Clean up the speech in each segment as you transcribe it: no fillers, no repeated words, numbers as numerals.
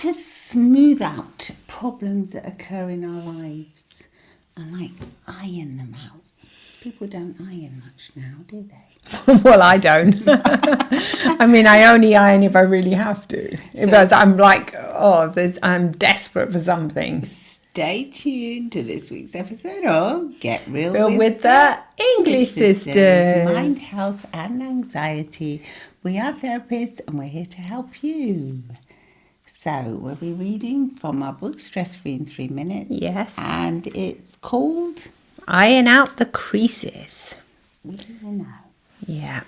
to smooth out problems that occur in our lives and like iron them out. People don't iron much now, do they? Well, I don't. I mean, I only iron if I really have to. If I'm like, I'm desperate for something. Stay tuned to this week's episode of Get Real with the English Sisters. Mind, health and anxiety. We are therapists and we're here to help you. So we'll be reading from our book, Stress Free in 3 Minutes. Yes. And it's called... Iron Out the Creases. We don't know. Yeah.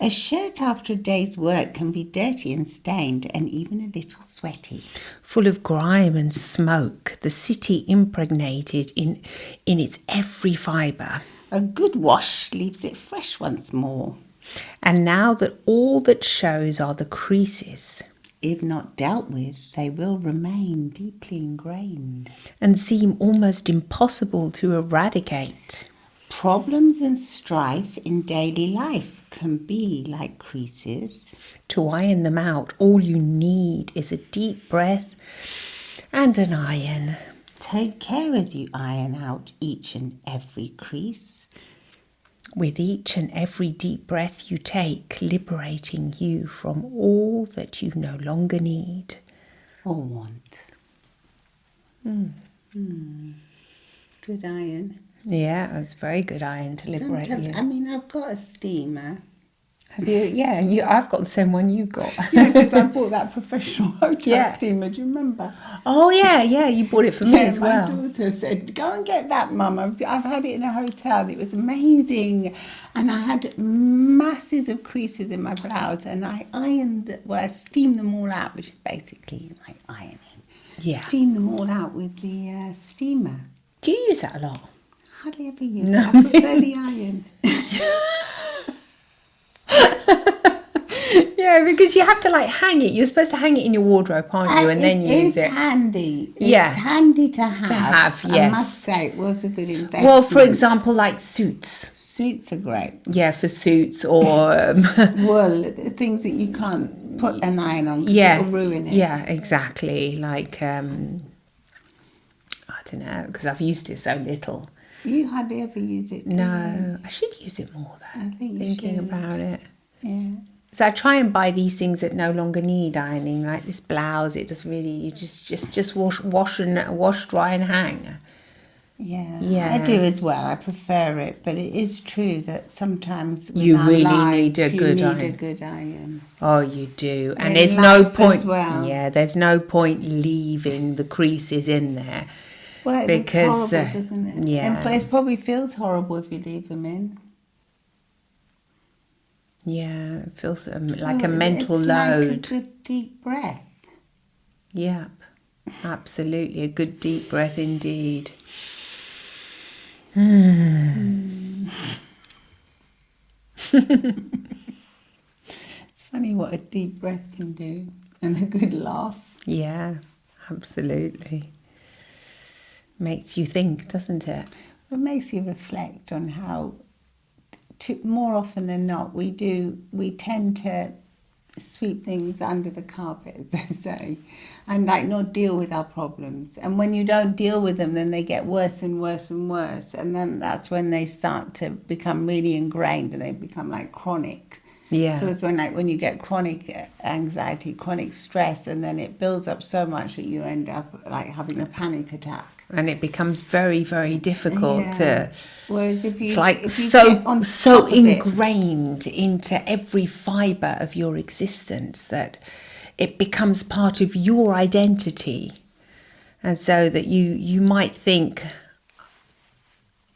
A shirt after a day's work can be dirty and stained and even a little sweaty. Full of grime and smoke, the city impregnated in its every fibre. A good wash leaves it fresh once more. And now that all that shows are the creases, if not dealt with, they will remain deeply ingrained and seem almost impossible to eradicate. Problems and strife in daily life can be like creases. To iron them out, all you need is a deep breath and an iron. Take care as you iron out each and every crease. With each and every deep breath you take, liberating you from all that you no longer need or want. Good iron. Yeah, it was very good iron to liberate you. I mean, I've got a steamer. Have you? Yeah, I've got the same one you got. Yeah, because I bought that professional hotel steamer. Do you remember? Oh, yeah, you bought it for me as well. My daughter said, go and get that, Mum. I've had it in a hotel. It was amazing. And I had masses of creases in my blouse. And I steamed them all out, which is basically like ironing. Yeah. Steam them all out with the steamer. Do you use that a lot? Hardly ever use it. I prefer the iron. Yeah, because you have to like hang it. You're supposed to hang it in your wardrobe, aren't you? And then you use it. It's handy. Yeah. It's handy to have. Yes. I must say, it was a good investment. Well, for example, like suits. Suits are great. Yeah, for suits or... Well, things that you can't put an iron on because it'll ruin it. Yeah, exactly. Like, I don't know, because I've used it so little. You hardly ever use it, do you? No, I should use it more though. I think you thinking should. About it. Yeah. So I try and buy these things that no longer need ironing, like this blouse. It just really, you just wash, dry, and hang. Yeah, I do as well. I prefer it, but it is true that sometimes you really need a good iron. Oh, you do, and there's no point. Well. Yeah, there's no point leaving the creases in there. Well, because it's horrible, doesn't it? Yeah, and it probably feels horrible if you leave them in. Yeah, it feels like a mental load. Like a good deep breath. Yep, absolutely, a good deep breath indeed. It's funny what a deep breath can do, and a good laugh. Yeah, absolutely. Makes you think, doesn't it? It makes you reflect on how, more often than not, we tend to sweep things under the carpet, as they say, and like not deal with our problems. And when you don't deal with them, then they get worse and worse and worse. And then that's when they start to become really ingrained and they become like chronic. Yeah. So that's when you get chronic anxiety, chronic stress, and then it builds up so much that you end up like having a panic attack. And it becomes very, very difficult to. Whereas if you, it's like if you so ingrained into every fibre of your existence that it becomes part of your identity, and so that you might think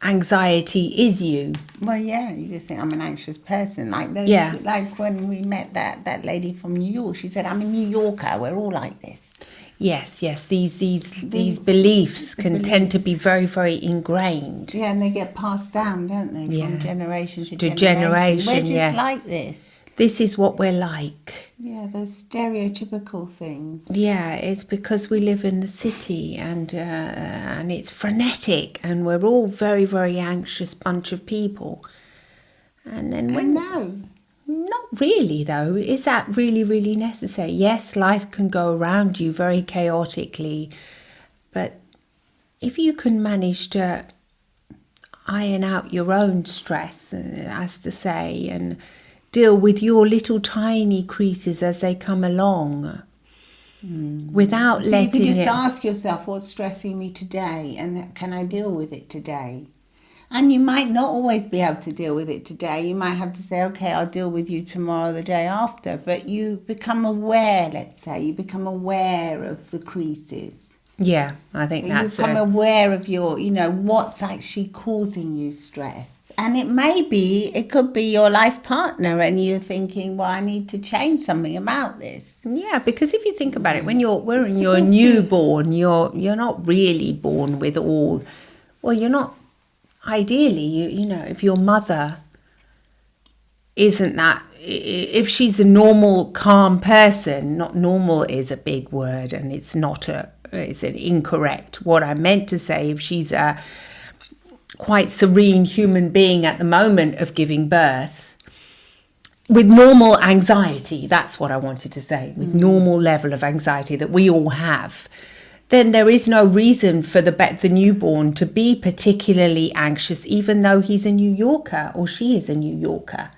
anxiety is you. Well, yeah, you just think I'm an anxious person. Like those, like when we met that lady from New York, she said, "I'm a New Yorker. We're all like this." Yes. These beliefs can tend to be very, very ingrained. Yeah, and they get passed down, don't they, from generation to generation. We're just like this. This is what we're like. Yeah, those stereotypical things. Yeah, it's because we live in the city and it's frenetic and we're all very, very anxious bunch of people. And then Not really, though. Is that really, really necessary? Yes, life can go around you very chaotically, but if you can manage to iron out your own stress, as to say, and deal with your little tiny creases as they come along, without So letting you can just it... ask yourself, what's stressing me today, and can I deal with it today? And you might not always be able to deal with it today. You might have to say, okay, I'll deal with you tomorrow, the day after. But you become aware, let's say, you become aware of the creases. Yeah, I think You that's become aware of your, what's actually causing you stress. And it could be your life partner, and you're thinking, well, I need to change something about this. Yeah, because if you think about it, when you're in your newborn, you're not really born with all... Well, you're not... Ideally, if your mother isn't that... If she's a normal, calm person, not normal is a big word, and it's an incorrect. What I meant to say, if she's a quite serene human being at the moment of giving birth, with normal anxiety, that's what I wanted to say, with normal level of anxiety that we all have, then there is no reason for the newborn to be particularly anxious, even though he's a New Yorker or she is a New Yorker.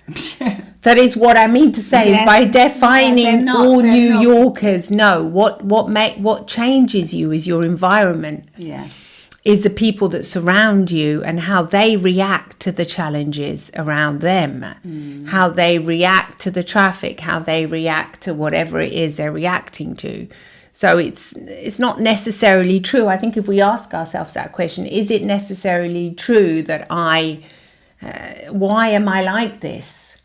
That is what I mean to say, is by defining all New Yorkers, no, what changes you is your environment. Yeah. Is the people that surround you and how they react to the challenges around them, how they react to the traffic, how they react to whatever it is they're reacting to. So it's not necessarily true. I think if we ask ourselves that question, is it necessarily true that why am I like this?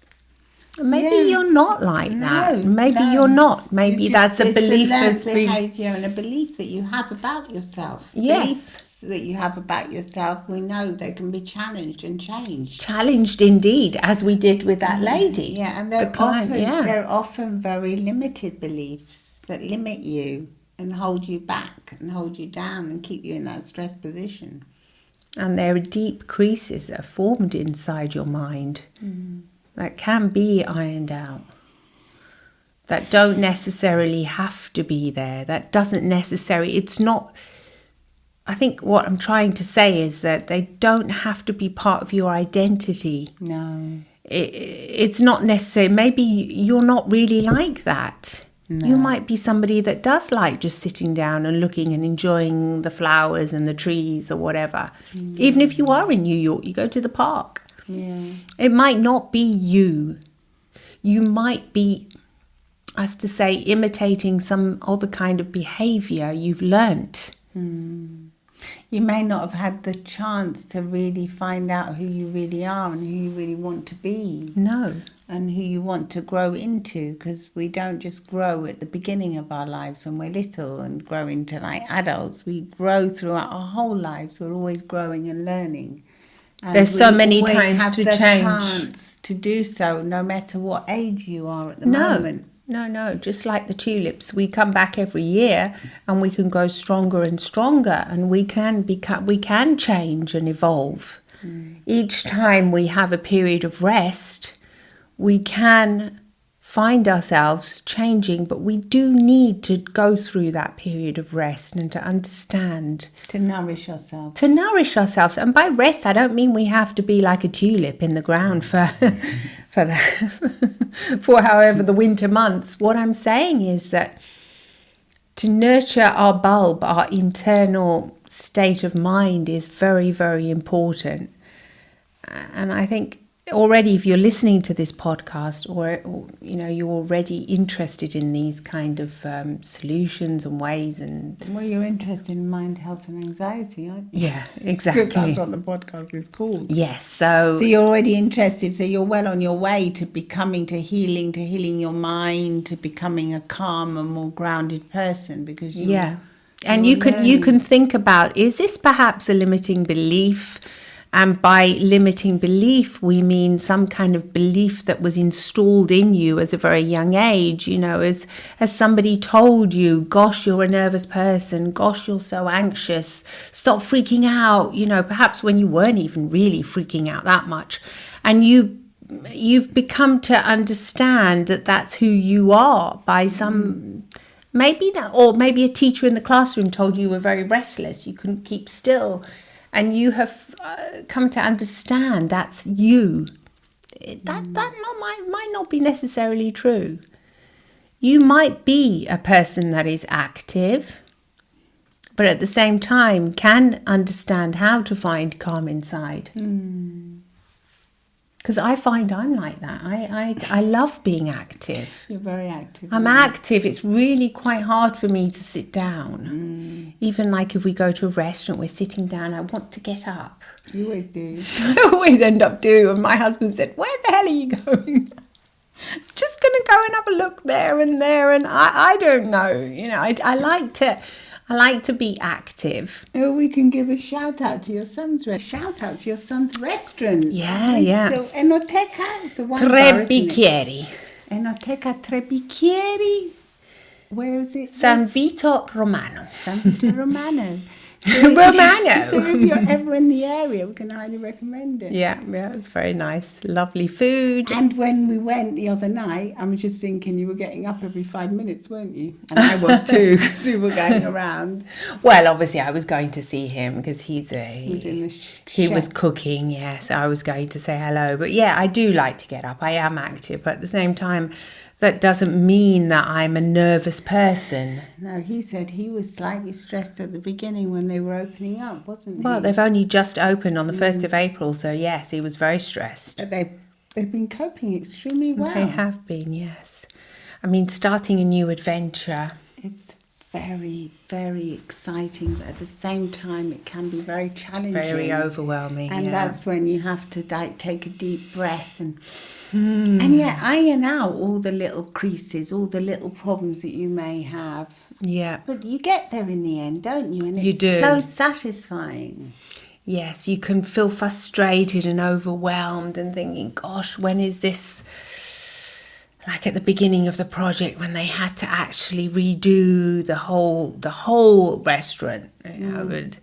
Maybe you're not like that. Maybe you're not. Maybe that's a belief that's behaviour and a belief that you have about yourself. Yes. Beliefs that you have about yourself, we know they can be challenged and changed. Challenged indeed, as we did with that lady. Yeah, and they're often very limited beliefs that limit you and hold you back and hold you down and keep you in that stressed position. And there are deep creases that are formed inside your mind that can be ironed out, that don't necessarily have to be there, that doesn't necessarily, it's not... I think what I'm trying to say is that they don't have to be part of your identity. No. It's not necessary. Maybe you're not really like that. No. You might be somebody that does like just sitting down and looking and enjoying the flowers and the trees or whatever. Even if you are in New York, you go to the park. Yeah. It might not be you. You might be, as to say, imitating some other kind of behaviour you've learnt. You may not have had the chance to really find out who you really are and who you really want to be. No. And who you want to grow into, because we don't just grow at the beginning of our lives when we're little and grow into like adults. We grow throughout our whole lives. We're always growing and learning. And there's so many times to change. Chance to do so, no matter what age you are at the moment. No, just like the tulips, we come back every year and we can go stronger and stronger, and we can change and evolve. Each time we have a period of rest, we can find ourselves changing, but we do need to go through that period of rest and to understand. To nourish ourselves. To nourish ourselves. And by rest, I don't mean we have to be like a tulip in the ground for however the winter months. What I'm saying is that to nurture our bulb, our internal state of mind, is very, very important. And I think already, if you're listening to this podcast, or you're already interested in these kind of solutions and ways, and well, you're interested in mind, health, and anxiety, aren't you? Yeah, exactly. Because that's what the podcast is called. Yes, so you're already interested. So you're well on your way to healing your mind, to becoming a calm and more grounded person. Because you can think about, is this perhaps a limiting belief? And by limiting belief, we mean some kind of belief that was installed in you as a very young age, as somebody told you, gosh, you're a nervous person, gosh, you're so anxious, stop freaking out, perhaps when you weren't even really freaking out that much. And you you've become to understand that that's who you are by some, maybe a teacher in the classroom told you were very restless, you couldn't keep still, and you have come to understand that's you. Might not be necessarily true. You might be a person that is active, but at the same time can understand how to find calm inside. Because I find I'm like that. I love being active. You're very active. I'm active. It's really quite hard for me to sit down. Even like if we go to a restaurant, we're sitting down, I want to get up. You always do. I always end up doing. And my husband said, "Where the hell are you going?" Just going to go and have a look there. And I don't know. You know, I like to be active. Oh, we can give a shout out to your son's restaurant. Yeah. So, Enoteca, it's a wine bar, Tre isn't it? bicchieri. Enoteca Tre Bicchieri. Where is it? San Vito Romano. San Vito Romano. Romano. So if you're ever in the area, we can highly recommend it. Yeah, it's very nice. Lovely food. And when we went the other night, I was just thinking you were getting up every 5 minutes, weren't you? And I was too, because we were going around. Well, obviously, I was going to see him because he was cooking. Yes, I was going to say hello. But yeah, I do like to get up. I am active, but at the same time, that doesn't mean that I'm a nervous person. No, he said he was slightly stressed at the beginning when they were opening up, wasn't he? Well, they've only just opened on the 1st of April, so yes, he was very stressed. But they've been coping extremely well. They have been, yes. I mean, starting a new adventure. It's very, very exciting, but at the same time, it can be very challenging. Very overwhelming, And that's when you have to take a deep breath and iron out all the little creases, all the little problems that you may have. Yeah. But you get there in the end, don't you? And You do. It's so satisfying. Yes, you can feel frustrated and overwhelmed and thinking, gosh, when is this? Like at the beginning of the project when they had to actually redo the whole restaurant, you know, and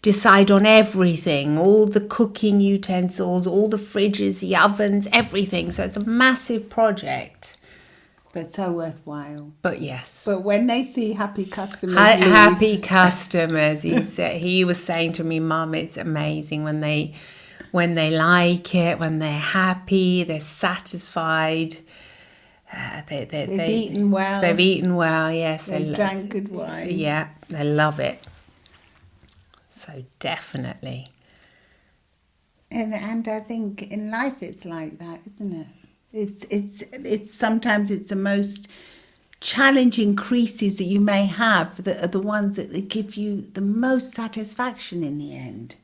decide on everything, all the cooking utensils, all the fridges, the ovens, everything. So it's a massive project. But so worthwhile. But yes. But when they see happy customers Happy customers, he was saying to me, Mum, it's amazing when they like it, when they're happy, they're satisfied. They've eaten well. They've eaten well, yes. They drank good wine. Yeah, they love it. So definitely. And I think in life it's like that, isn't it? It's sometimes it's the most challenging creases that you may have that are the ones that give you the most satisfaction in the end.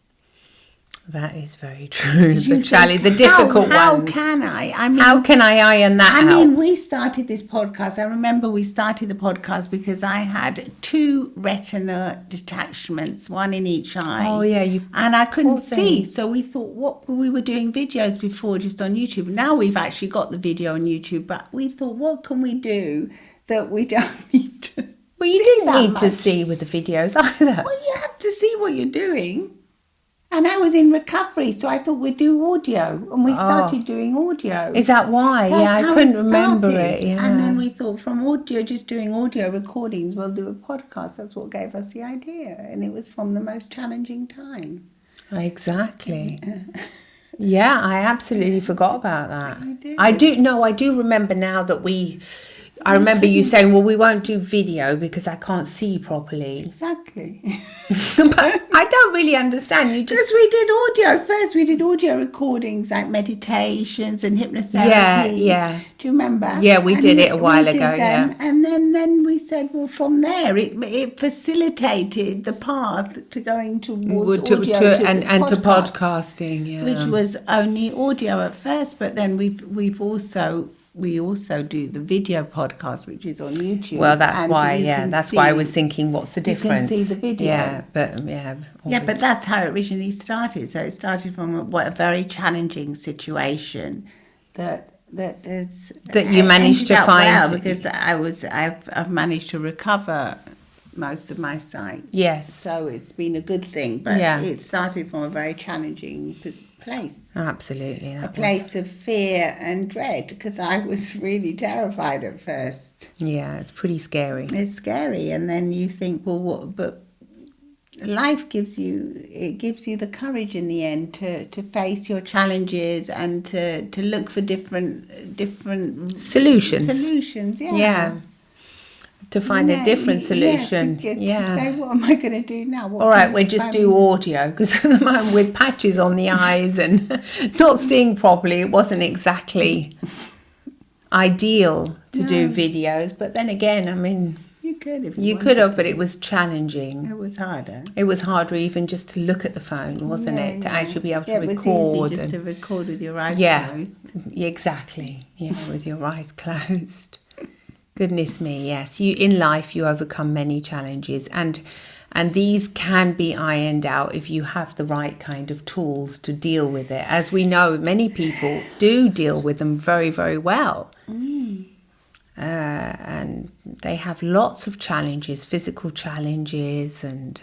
That is very true. You The difficult how ones. Can I? I mean, how can I iron that out? I mean, we started this podcast. I remember we started the podcast because I had 2 retina detachments, one in each eye. Oh, yeah. And I couldn't see. So we thought, we were doing videos before just on YouTube. Now we've actually got the video on YouTube, but we thought, what can we do that we don't need to Well, you didn't need to see with the videos either. Well, you have to see what you're doing. And I was in recovery, so I thought we'd do audio. And we started doing audio. Is that why? That's I how couldn't it remember started. it. Yeah. And then we thought from audio, just doing audio recordings, we'll do a podcast. That's what gave us the idea. And it was from the most challenging time. Exactly. Yeah, I absolutely forgot about that. You did. I do remember now that I remember you saying, well, we won't do video because I can't see properly. Exactly. But I don't really understand. Because we did audio. First we did audio recordings like meditations and hypnotherapy. Yeah. Do you remember? Yeah, we did it a while ago, them, yeah. And then we said, well, from there, it facilitated the path to going towards audio to podcasting, yeah. Which was only audio at first, but then we also do the video podcast, which is on YouTube. Well, that's why I was thinking, what's the difference? You can see the video. Yeah, but yeah. Yeah, but that's how it originally started. So it started from a very challenging situation that you managed to find. well, because I've managed to recover most of my sight. Yes. So it's been a good thing, but it started from a very challenging place. Absolutely. A place of fear and dread, because I was really terrified at first. Yeah, it's pretty scary. It's scary, and then you think, well, what? But life gives you the courage in the end to face your challenges and to look for different solutions. Yeah. To find a different solution. To say, what am I going to do now? All right, we'll just do audio, because at the moment with patches on the eyes and not seeing properly, it wasn't exactly ideal to do videos. But then again, I mean, you could if you could have, but it was challenging. It was harder. It was harder even just to look at the phone, wasn't it? To actually be able to record. It was easy just to record with your eyes closed. Yeah, exactly. Yeah, with your eyes closed. Goodness me, yes. In life you overcome many challenges, and these can be ironed out if you have the right kind of tools to deal with it. As we know, many people do deal with them very, very well. And they have lots of challenges, physical challenges, and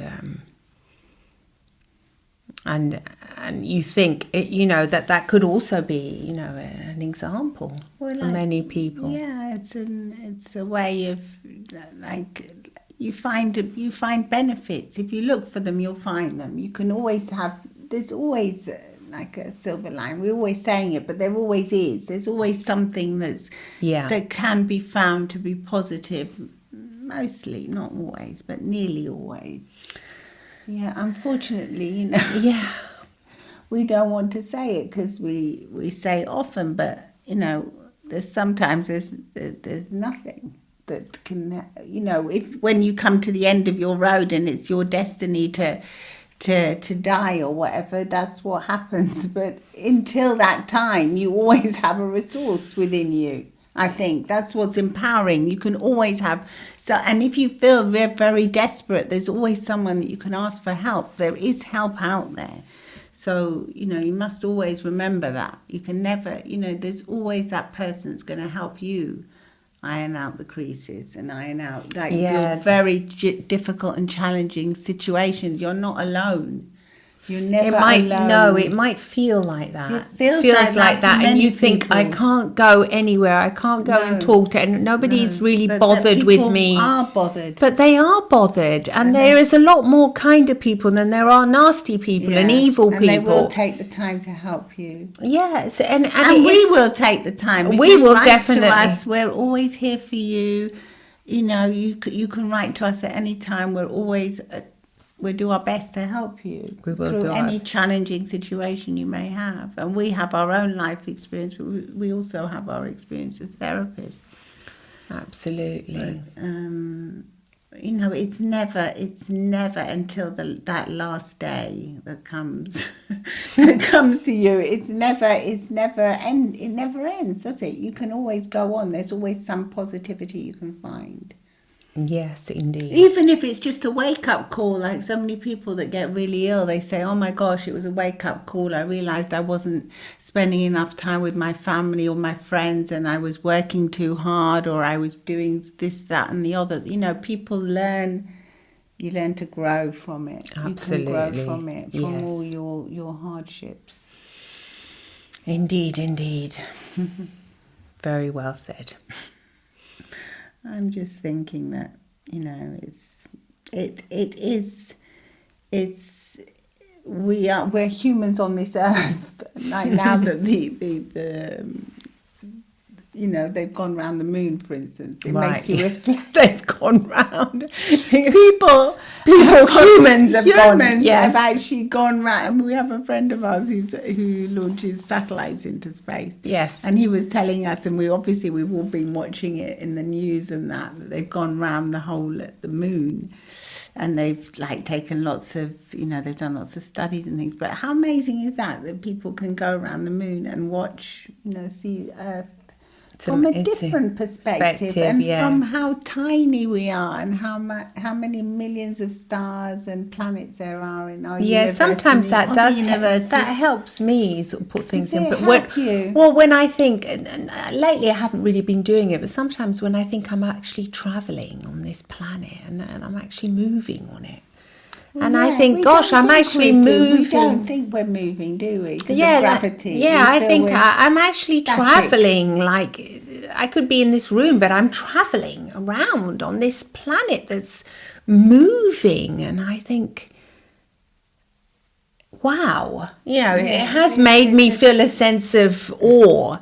you think that could also be an example for many people. Yeah, it's a way of you find benefits. If you look for them, you'll find them. You can always there's always like a silver line. We're always saying it, but there always is. There's always something that can be found to be positive. Mostly, not always, but nearly always. Yeah, unfortunately, Yeah. we don't want to say it because we say it often, but, there's nothing that can, if when you come to the end of your road and it's your destiny to die or whatever, that's what happens. But until that time, you always have a resource within you. I think that's what's empowering. You can always have and if you feel very desperate, there's always someone that you can ask for help. There is help out there. So, you must always remember that. You can never, there's always that person that's going to help you iron out the creases and iron out your very difficult and challenging situations. You're not alone. You're never alone. No, it might feel like that. It feels like that, and you think, I can't go anywhere. I can't go and talk to, and nobody's really bothered with me. People are bothered, but they are bothered, and there is a lot more kinder people than there are nasty people and evil people. And they will take the time to help you. Yes, and we will take the time. We will definitely. To us, we're always here for you. You can write to us at any time. We're always. We'll do our best to help you through any challenging situation you may have. And we have our own life experience, but we also have our experience as therapists. Absolutely. But, it's never until that last day that comes to you. It never ends, does it? You can always go on. There's always some positivity you can find. Yes, indeed. Even if it's just a wake-up call, like so many people that get really ill, they say, oh my gosh, it was a wake-up call. I realised I wasn't spending enough time with my family or my friends, and I was working too hard, or I was doing this, that and the other. People learn. You learn to grow from it. Absolutely. You can grow from it, from all your hardships. Indeed. Very well said. I'm just thinking that, we're humans on this earth. Like now that they've gone round the moon, for instance, it makes you reflect. They've gone round. Humans have actually gone round. And we have a friend of ours who launches satellites into space. Yes. And he was telling us, and we've all been watching it in the news and that they've gone round the moon. And they've taken lots of, they've done lots of studies and things. But how amazing is that people can go around the moon and watch, see Earth from a different perspective, and from how tiny we are, and how many millions of stars and planets there are in our universe. Sometimes that helps me sort of put things in. But when I think, and lately I haven't really been doing it, but sometimes when I think I'm actually travelling on this planet and I'm actually moving on it, And I Yeah, think, we gosh, don't I'm think actually we do. moving. We don't think we're moving, do we? Because Yeah, of gravity. yeah, We I feel think we're I'm actually static. traveling. Like, I could be in this room, but I'm traveling around on this planet that's moving. And I think, wow, it Yeah, has it is. made me feel a sense of awe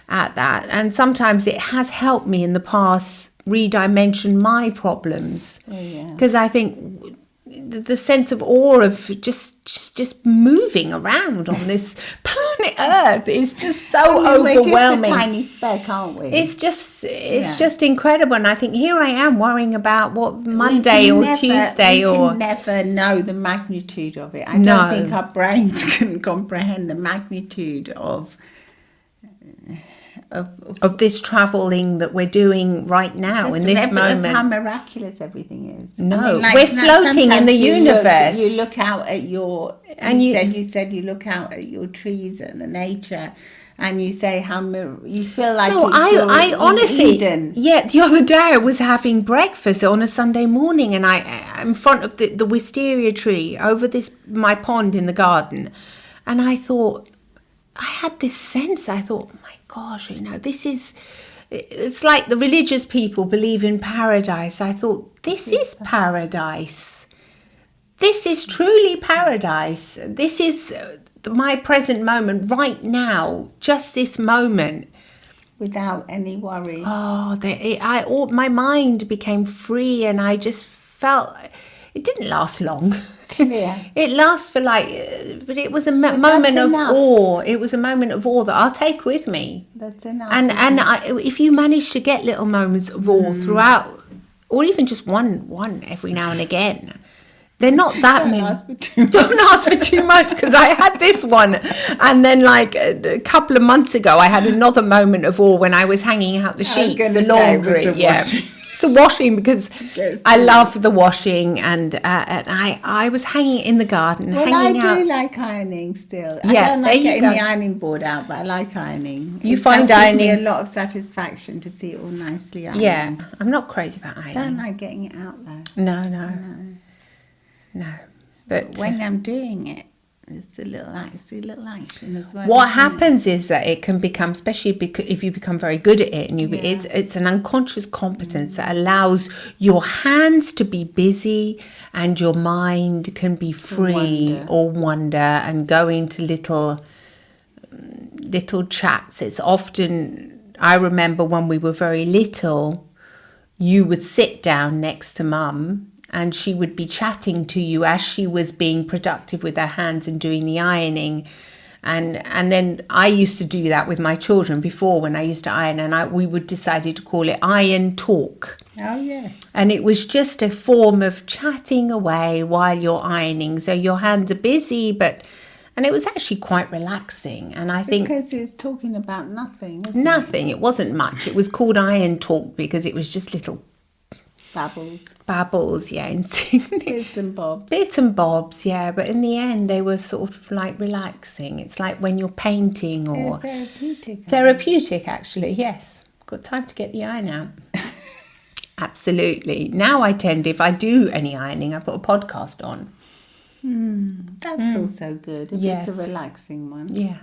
at that. And sometimes it has helped me in the past redimension my problems. Oh, yeah. Because I think the sense of awe of just moving around on this planet Earth is just so overwhelming. We're just a tiny speck, aren't we? It's just incredible, and I think here I am worrying about what Monday or Tuesday we or can never know the magnitude of it. I No. don't think our brains can comprehend the magnitude of this traveling that we're doing right now in this of moment. how miraculous everything is. No, we're floating in the universe. You look out at your, And you said you look out at your trees and the nature, and you say you feel like No, I honestly, Eden. yeah. The other day I was having breakfast on a Sunday morning, and I'm in front of the wisteria tree over my pond in the garden, and I thought, I had this sense. I thought, my gosh, it's like the religious people believe in paradise. I thought, this is paradise. This is truly paradise. This is my present moment right now, just this moment. Without any worry. Oh, my mind became free, and I just felt it didn't last long. Clear. It lasts for but it was a moment of awe. It was a moment of awe that I'll take with me. That's enough. And if you manage to get little moments of awe throughout, or even just one every now and again, they're not that many. Don't ask for too much, because I had this one, and then like a couple of months ago, I had another moment of awe when I was hanging out the sheets, the laundry. It's a washing, because I love the washing, and I was hanging in the garden, hanging out. I do like ironing still. Yeah, I don't like getting the ironing board out, but I like ironing. You find ironing me a lot of satisfaction to see it all nicely ironed. Yeah, I'm not crazy about ironing. I don't like getting it out though. No. But when I'm doing it, it's a little action as well. What happens is that it can become, especially if you become very good at it, and it's an unconscious competence that allows your hands to be busy and your mind can be free or wander and go into little chats. It's often, I remember when we were very little, you would sit down next to Mum, and she would be chatting to you as she was being productive with her hands and doing the ironing. And then I used to do that with my children before, when I used to iron, and we would decided to call it iron talk. Oh, yes. And it was just a form of chatting away while you're ironing. So your hands are busy, and it was actually quite relaxing. And I think, because it's talking about nothing, wasn't nothing. It wasn't much. It was called iron talk because it was just little babbles, yeah, bits and bobs, yeah. But in the end, they were sort of like relaxing. It's like when you're painting, or therapeutic, actually. Yes, got time to get the iron out. Absolutely. Now I tend, if I do any ironing, I put a podcast on. That's also good. If it's a relaxing one. Yeah.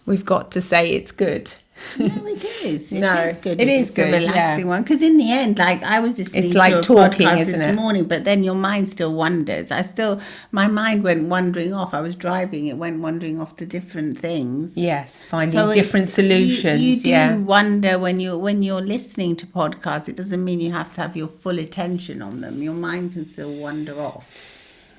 We've got to say it's good. No, it is. It is good. It is good. A relaxing one, because in the end, like I was listening it's like to a talking, podcast isn't this it? morning, but then your mind still wanders. My mind went wandering off. I was driving; it went wandering off to different things. Yes, finding different solutions. You do wonder when you're listening to podcasts. It doesn't mean you have to have your full attention on them. Your mind can still wander off.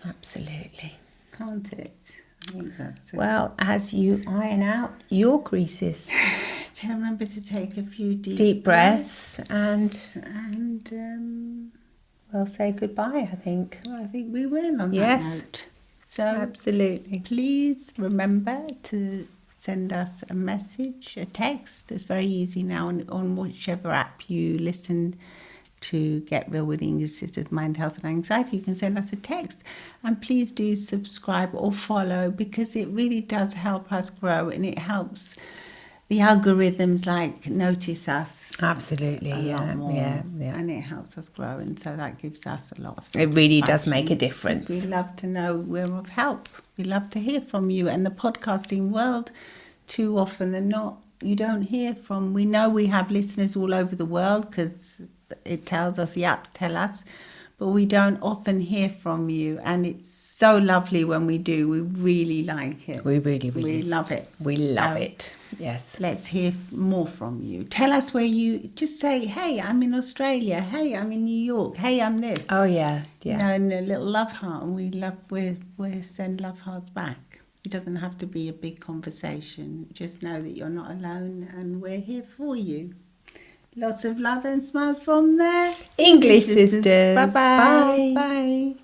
Absolutely, can't it? I think that's it. Well, as you iron out your creases, remember to take a few deep breaths and we'll say goodbye, I think. Well, I think we will on that note. So absolutely. Please remember to send us a message, a text. It's very easy now on whichever app you listen to Get Real with English Sisters Mind, Health and Anxiety. You can send us a text, and please do subscribe or follow, because it really does help us grow, and it helps the algorithms like notice us Absolutely, a yeah, lot more, yeah. and it helps us grow, and so that gives us a lot of It really does satisfaction, make a 'cause difference. we love to know we're of help. We love to hear from you, and the podcasting world, too often than not, you don't hear from. We know we have listeners all over the world because it tells us, the apps tell us, but we don't often hear from you, and it's so lovely when we do. We really like it. We really We love it. We love So it. Yes. let's hear more from you. Tell us where you, just say, hey, I'm in Australia. Hey, I'm in New York. Hey, I'm this. Oh yeah, You yeah. know, and a little love heart, and we send love hearts back. It doesn't have to be a big conversation. Just know that you're not alone, and we're here for you. Lots of love and smiles from the English sisters. Bye-bye. Bye. Bye.